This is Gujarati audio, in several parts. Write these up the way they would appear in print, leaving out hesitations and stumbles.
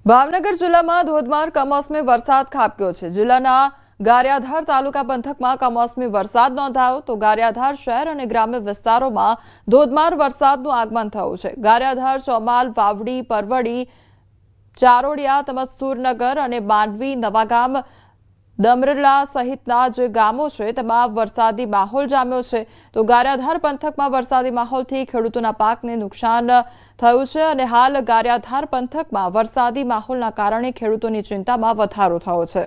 ભાવનગર જિલ્લામાં ધોધમાર કમોસમી વરસાદ ખાબક્યો છે। જિલ્લાના ગારિયાધાર તાલુકા પંથકમાં કમોસમી વરસાદ નોંધાયો તો ગારિયાધાર શહેર અને ગ્રામ્ય વિસ્તારોમાં ધોધમાર વરસાદનું આગમન થયું છે। ગારિયાધાર, ચોમાલ, વાવડી, પરવડી, ચારોડિયા તેમજ સુરનગર અને માંડવી, નવાગામ, દમરલા સહિતના જે ગામો છે તેમાં વરસાદી માહોલ જામ્યો છે। તો ગારિયાધાર પંથકમાં વરસાદી માહોલથી ખેડૂતોના પાકને નુકસાન થયું છે અને હાલ ગારિયાધાર પંથકમાં વરસાદી માહોલના કારણે ખેડૂતોની ચિંતામાં વધારો થયો છે।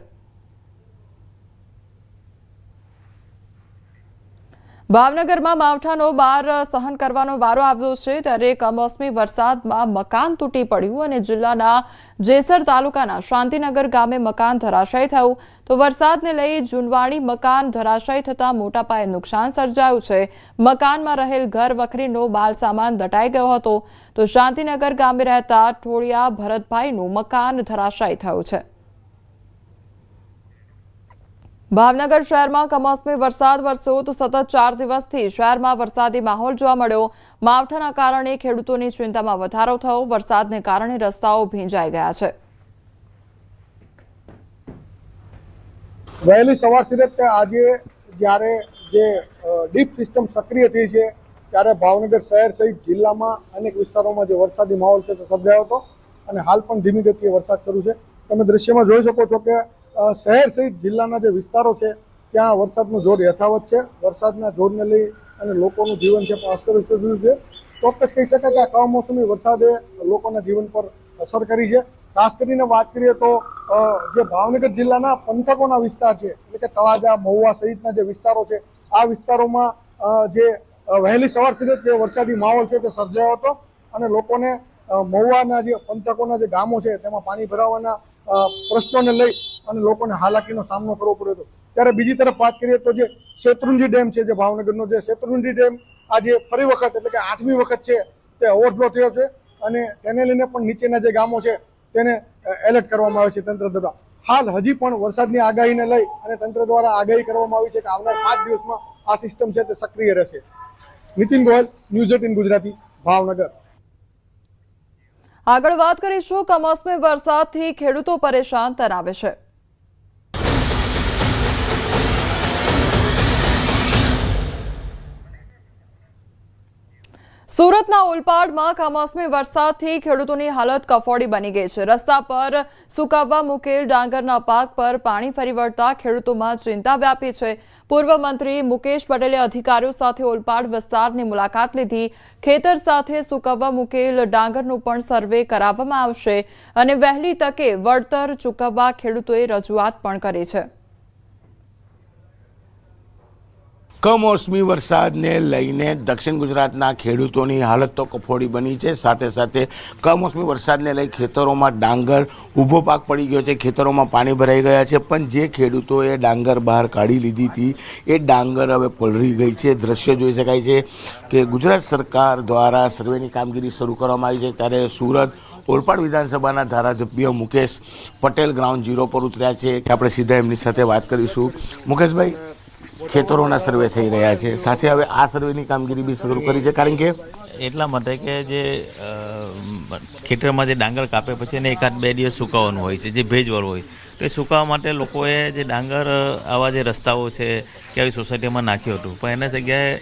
ભાવનગરમાં માવઠાનો બાર સહન કરવાનો વારો આવ્યો છે ત્યારે કમોસમી વરસાદમાં મકાન તૂટી પડ્યું અને જિલ્લાના જેસર તાલુકાના શાંતિનગર ગામે મકાન ધરાશાયી થયું। તો વરસાદને લઈ જૂનવાણી મકાન ધરાશાયી થતાં મોટા પાયે નુકસાન સર્જાયું છે। મકાનમાં રહેલ ઘર વખરીનો માલ સામાન દટાઈ ગયો હતો। તો શાંતિનગર ગામે રહેતા ઠોળિયા ભરતભાઈનું મકાન ધરાશાયી થયું છે। ભાવનગર શહેરમાં કમોસમી વરસાદ વરસ્યો તો સતત 4 દિવસથી શહેરમાં વરસાદી માહોલ જોવા મળ્યો। માવઠાના કારણે ખેડૂતોની ચિંતામાં વધારો થયો। વરસાદને કારણે રસ્તાઓ ભીંજાઈ ગયા છે। વહેલી સવારથી જ આજે જ્યારે જે ડીપ સિસ્ટમ સક્રિય થઈ છે ત્યારે ભાવનગર શહેર સહિત જિલ્લામાં અનેક વિસ્તારોમાં જે વરસાદી માહોલ છે તે સર્જાયો હતો અને હાલ પણ ધીમી ગતિએ વરસાદ શરૂ છે। તમે દ્રશ્યમાં જોઈ શકો છો કે શહેર સહિત જિલ્લાના જે વિસ્તારો છે ત્યાં વરસાદનું જોર યથાવત છે। વરસાદના જોરને લઈ અને લોકોનું જીવન છે પણ અસ્તવ્યસ્ત થયું છે। ચોક્કસ કહી શકાય કે આ કમોસમી વરસાદે લોકોના જીવન પર અસર કરી છે। ખાસ કરીને વાત કરીએ તો જે ભાવનગર જિલ્લાના પંથકોના વિસ્તાર છે એટલે કે તળાજા, મહુવા સહિતના જે વિસ્તારો છે આ વિસ્તારોમાં જે વહેલી સવારથી જ જે વરસાદી માહોલ છે તે સર્જાયો હતો અને લોકોને મહુવાના જે પંથકોના જે ગામો છે તેમાં પાણી ભરાવાના પ્રશ્નોને લઈ અને લોકોને હાલાકીનો સામનો કરવો પડ્યો હતો। ત્યારે બીજી તરફ વાત કરીએ તો જે શેત્રુંજી ડેમ છે જે ભાવનગરનો જે શેત્રુંજી ડેમ આજે ફરી વખત એટલે કે 8મી વખત છે તે ઓવરફ્લો થયો છે અને તેને લઈને પણ નીચેના જે ગામો છે તેને એલર્ટ કરવામાં આવે છે તંત્ર દ્વારા। હાલ હજી પણ વરસાદની આગાહીને લઈ અને તંત્ર દ્વારા આગાહી કરવામાં આવી છે કે આવનાર 5 દિવસમાં આ સિસ્ટમ છે તે સક્રિય રહેશે। નીતિન ગોયલ, ન્યૂઝ 18 ગુજરાતી, ભાવનગર। આગળ વાત કરીશું કમોસમી વરસાદથી ખેડૂતો પરેશાન તરાવે છે। સુરતના ઓલપાડમાં કમોસમી વરસાદથી ખેડૂતોની હાલત કફોડી બની ગઈ છે। રસ્તા પર સુકાવવા મૂકેલ ડાંગરના પાક પર પાણી ફરી વળતા ખેડૂતોમાં ચિંતા વ્યાપી છે। પૂર્વ મંત્રી મુકેશ પટેલે અધિકારીઓ સાથે ઓલપાડ વિસ્તારની મુલાકાત લીધી। ખેતર સાથે સુકાવવા મૂકેલ ડાંગરનું પણ સર્વે કરાવવામાં આવશે અને વહેલી તકે વળતર ચૂકવવા ખેડૂતોએ રજૂઆત પણ કરી છે। કમોસમી વરસાદને લઈને દક્ષિણ ગુજરાતના ખેડૂતોની હાલત તો કફોડી બની છે। સાથે સાથે કમોસમી વરસાદને લઈ ખેતરોમાં ડાંગર ઊભો પાક પડી ગયો છે, ખેતરોમાં પાણી ભરાઈ ગયા છે, પણ જે ખેડૂતોએ ડાંગર બહાર કાઢી લીધી હતી એ ડાંગર હવે પલળી ગઈ છે। દ્રશ્ય જોઈ શકાય છે કે ગુજરાત સરકાર દ્વારા સર્વેની કામગીરી શરૂ કરવામાં આવી છે ત્યારે સુરત ઓલપાડ વિધાનસભાના ધારાસભ્ય મુકેશ પટેલ ગ્રાઉન્ડ ઝીરો પર ઉતર્યા છે। આપણે સીધા એમની સાથે વાત કરીશું। મુકેશભાઈ, ખેતરોના સર્વે થઈ રહ્યા છે, સાથે હવે આ સર્વેની કામગીરી બી શરૂ કરી છે કારણ કે એટલા માટે કે જે ખેતરમાં જે ડાંગર કાપે પછી એને 1-2 દિવસ સુકાવવાનું હોય છે જે ભેજવાળું હોય તો એ સુકાવવા માટે લોકોએ જે ડાંગર આવા જે રસ્તાઓ છે કે આવી સોસાયટીમાં નાખ્યું હતું પણ એના જગ્યાએ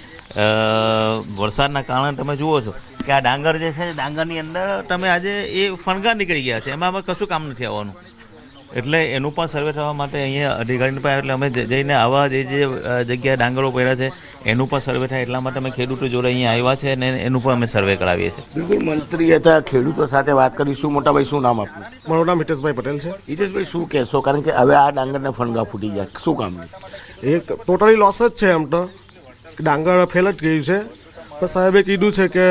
વરસાદના કારણે તમે જુઓ છો કે આ ડાંગર જે છે ડાંગરની અંદર તમે આજે એ ફણગા નીકળી ગયા છે, એમાં કશું કામ નથી આવવાનું। એટલે એનું પણ સર્વે થવા માટે અહીંયા અધિકારીની પાસે એટલે અમે જઈને આવા જે જગ્યાએ ડાંગરો પડ્યા છે એનું પણ સર્વે થાય એટલા માટે અમે ખેડૂતો જોડે અહીંયા આવ્યા છે અને એનું પણ અમે સર્વે કરાવીએ છીએ। બિલકુલ, મંત્રી હતા, ખેડૂતો સાથે વાત કરીશું। મોટાભાઈ, શું નામ આપનું? મારું નામ હિતેશભાઈ પટેલ છે। હિતેશભાઈ, શું કહેશો કારણ કે હવે આ ડાંગરને ફણગા ફૂટી ગયા, શું કામનું? એ ટોટલી લોસ જ છે। એમ તો ડાંગર ફેલ જ ગયું છે પણ સાહેબે કીધું છે કે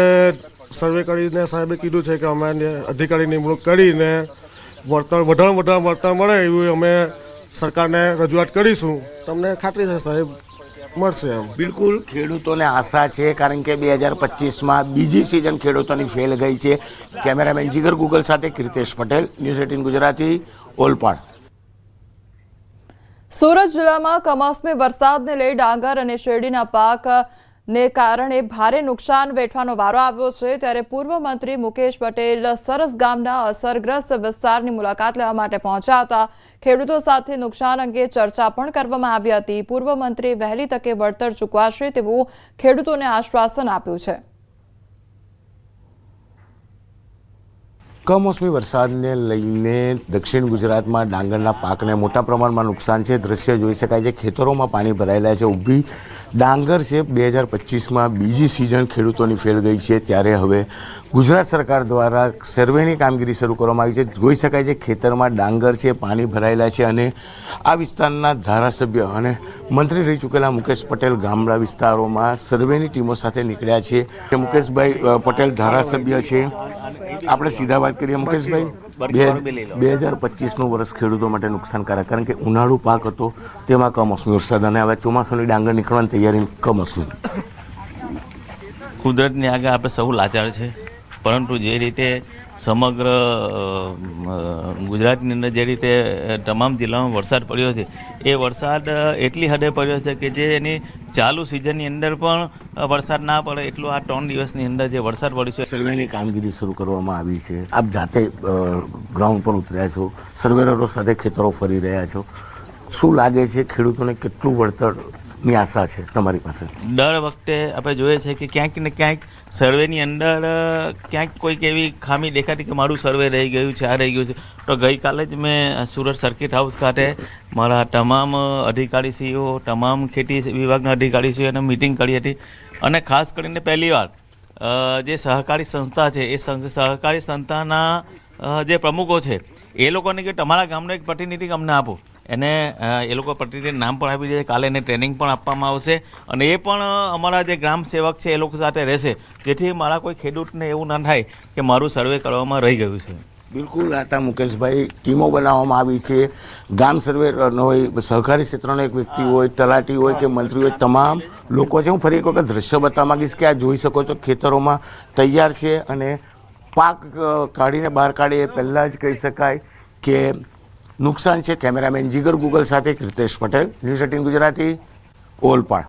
સર્વે કરીને સાહેબે કીધું છે કે અમે અધિકારી નિમણૂક કરીને વળતર વધારે વળતર મળે એવું અમે સરકારને રજૂઆત કરીશું। તમને ખાતરી છે સાહેબ મળશે એમ? બિલકુલ, ખેડૂતોને આશા છે કારણ કે 2025માં બીજી સિઝન ખેડૂતોની ફેલ ગઈ છે। કેમેરામેન જીગર ગૂગલ સાથે કીર્તેશ પટેલ, ન્યૂઝ 18 ગુજરાતી, ઓલપાડ। સુરત જિલ્લામાં કમોસમી વરસાદને લઈ ડાંગર અને શેરડીના પાક ને કારણે ભારે નુકસાન વેઠવાનો વારો આવ્યો છે, ત્યારે પૂર્વ મંત્રી મુકેશ પટેલ સરસ ગામના અસરગ્રસ્ત વિસ્તારની મુલાકાત લેવા માટે પહોંચ્યા હતા. ખેડૂતો સાથે નુકસાન અંગે ચર્ચા પણ કરવામાં આવી હતી. પૂર્વ મંત્રીએ વહેલી તકે વળતર ચૂકવાશે તેવું ખેડૂતોને આશ્વાસન આપ્યું છે. કમોસમી વરસાદને લઈને દક્ષિણ ગુજરાતમાં ડાંગરના પાકને મોટા પ્રમાણમાં નુકસાન છે. દ્રશ્ય જોઈ શકાય છે, ખેતરોમાં પાણી ભરાયેલા છે. ઊભી ડાંગર છે 2025માં બીજી સિઝન ખેડૂતોની ફેલ ગઈ છે, ત્યારે હવે ગુજરાત સરકાર દ્વારા સર્વેની કામગીરી શરૂ કરવામાં આવી છે. જોઈ શકાય છે ખેતરમાં ડાંગર છે, પાણી ભરાયેલા છે અને આ વિસ્તારના ધારાસભ્ય અને મંત્રી રહી ચૂકેલા મુકેશ પટેલ ગામડા વિસ્તારોમાં સર્વેની ટીમો સાથે નીકળ્યા છે. મુકેશભાઈ પટેલ ધારાસભ્ય છે. આપણે સીધા વાત કરીએ મુકેશભાઈ, 2025નું વર્ષ ખેડૂતો માટે નુકસાનકારક, કારણ કે ઉનાળુ પાક હતો તેમાં કમોસમી વરસાદ અને હવે ચોમાસાની ડાંગર નીકળવાની તૈયારી કમોસમી. કુદરતની આગળ આપણે સૌ લાચાર છે, પરંતુ જે રીતે સમગ્ર ગુજરાતની અંદર જે રીતે તમામ જિલ્લામાં વરસાદ પડ્યો છે, એ વરસાદ એટલી હદે પડ્યો છે કે જે એની ચાલુ સિઝનની અંદર પણ વરસાદ ના પડે એટલું આ 3 દિવસની અંદર જે વરસાદ પડ્યો છે. સર્વેની કામગીરી શરૂ કરવામાં આવી છે. આપ જાતે ગ્રાઉન્ડ પર ઉતર્યા છો, સર્વેયરો સાથે ખેતરો ફરી રહ્યા છો. શું લાગે છે ખેડૂતોને કેટલું વળતરની આશા છે તમારી પાસે? દર વખતે આપણે જોઈએ છે કે ક્યાંક ને ક્યાંક સર્વેની અંદર ક્યાંક કોઈક એવી ખામી દેખાતી કે મારું સર્વે રહી ગયું છે, આ રહી ગયું છે. તો ગઈકાલે જ મેં સુરત સર્કિટ હાઉસ ખાતે મારા તમામ અધિકારીશ્રીઓ, તમામ ખેતી વિભાગના અધિકારીશ્રીઓ અને મિટિંગ કરી હતી અને ખાસ કરીને પહેલીવાર જે સહકારી સંસ્થા છે એ સહકારી સંસ્થાના જે પ્રમુખો છે એ લોકોને કે તમારા ગામનો એક પ્રતિનિધિ અમને આપો. એને એ લોકો પ્રતિનિધિ નામ પણ આપી દે. કાલે એને ટ્રેનિંગ પણ આપવામાં આવશે અને એ પણ અમારા જે ગ્રામ સેવક છે એ લોકો સાથે રહેશે, જેથી મારા કોઈ ખેડૂતને એવું ના થાય કે મારું સર્વે કરવામાં રહી ગયું છે. બિલકુલ આટા મુકેશભાઈ, ટીમો બનાવવામાં આવી છે. ગામ સર્વેનો હોય, સહકારી ક્ષેત્રનો એક વ્યક્તિ હોય, તલાટી હોય કે મંત્રી હોય, તમામ લોકો છે. હું ફરી એક વખત દ્રશ્ય બતાવવા માંગીશ કે આ જોઈ શકો છો ખેતરોમાં તૈયાર છે અને પાક કાઢીને બહાર કાઢે એ પહેલાં જ કહી શકાય કે નુકસાન છે. કેમેરામેન જીગર ગુગલ સાથે કૃતેશ પટેલ, ન્યૂઝ 18 ગુજરાતી, ઓલપાડ.